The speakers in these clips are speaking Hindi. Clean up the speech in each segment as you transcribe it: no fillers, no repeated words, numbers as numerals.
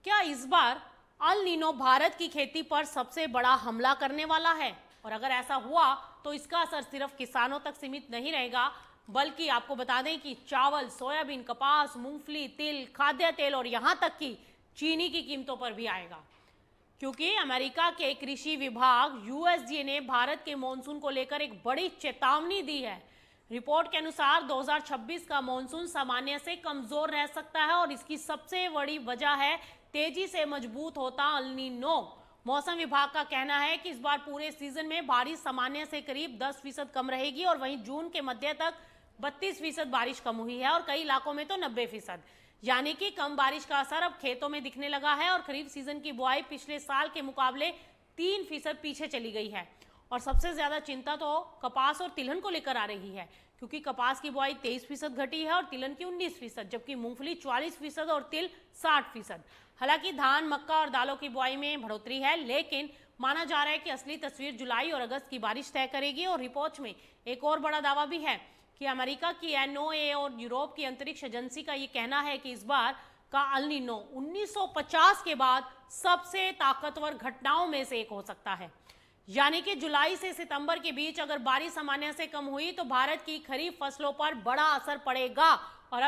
क्या इस बार अल नीनो भारत की खेती पर सबसे बड़ा हमला करने वाला है? और अगर ऐसा हुआ तो इसका असर सिर्फ किसानों तक सीमित नहीं रहेगा, बल्कि आपको बता दें कि चावल, सोयाबीन, कपास, मूंगफली, तिल, खाद्य तेल और यहां तक कि चीनी की कीमतों पर भी आएगा। क्योंकि अमेरिका के कृषि विभाग यूएसडीए ने भारत के मॉनसून को लेकर एक बड़ी चेतावनी दी है। रिपोर्ट के अनुसार 2026 का मॉनसून सामान्य से कमजोर रह सकता है और इसकी सबसे बड़ी वजह है तेजी से मजबूत होता अल नीनो। मौसम विभाग का कहना है कि इस बार पूरे सीजन में बारिश सामान्य से करीब 10% कम रहेगी और वहीं जून के मध्य तक 32% बारिश कम हुई है और कई इलाकों में तो 90%। यानी कि कम बारिश का असर अब खेतों में दिखने लगा है और खरीफ सीजन की बुआई पिछले साल के मुकाबले 3% पीछे चली गई है। और सबसे ज्यादा चिंता तो कपास और तिलहन को लेकर आ रही है, क्योंकि कपास की बुआई 23% घटी है और तिलहन की 19%, जबकि मूंगफली 44% और तिल 60%। हालांकि धान, मक्का और दालों की बुआई में बढ़ोतरी है, लेकिन माना जा रहा है कि असली तस्वीर जुलाई और अगस्त की बारिश तय करेगी। और रिपोर्ट में एक और बड़ा दावा भी है कि अमेरिका की एनओए और यूरोप की अंतरिक्ष एजेंसी का ये कहना है कि इस बार का अल नीनो 1950 के बाद सबसे ताकतवर घटनाओं में से एक हो सकता है। यानी कि जुलाई से सितंबर के बीच अगर बारिश सामान्य से कम हुई तो भारत की खरीफ फसलों पर बड़ा असर पड़ेगा। और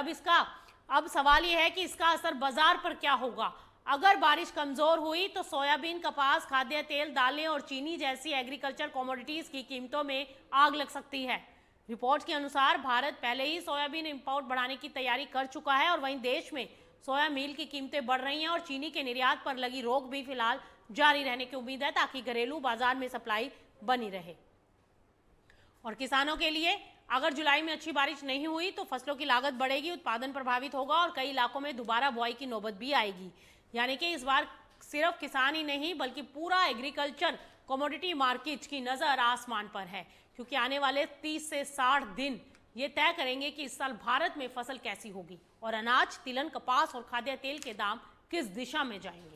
अब सवाल यह है कि इसका असर बाजार पर क्या होगा। अगर बारिश कमजोर हुई तो सोयाबीन, कपास, खाद्य तेल, दालें और चीनी जैसी एग्रीकल्चर कमोडिटीज की कीमतों में आग लग सकती है। रिपोर्ट के अनुसार भारत पहले ही सोयाबीन इंपोर्ट बढ़ाने की तैयारी कर चुका है और वहीं देश में सोया मील की कीमतें बढ़ रही हैं और चीनी के निर्यात पर लगी रोक भी फिलहाल जारी रहने की उम्मीद है, ताकि घरेलू बाजार में सप्लाई बनी रहे। और किसानों के लिए अगर जुलाई में अच्छी बारिश नहीं हुई तो फसलों की लागत बढ़ेगी, उत्पादन प्रभावित होगा और कई इलाकों में दोबारा बुआई की नौबत भी आएगी। यानी कि इस बार सिर्फ किसान ही नहीं बल्कि पूरा एग्रीकल्चर कमोडिटी मार्केट की नजर आसमान पर है, क्योंकि आने वाले 30 से 60 दिन ये तय करेंगे कि इस साल भारत में फसल कैसी होगी और अनाज, तिलहन, कपास और खाद्य तेल के दाम किस दिशा में जाएंगे।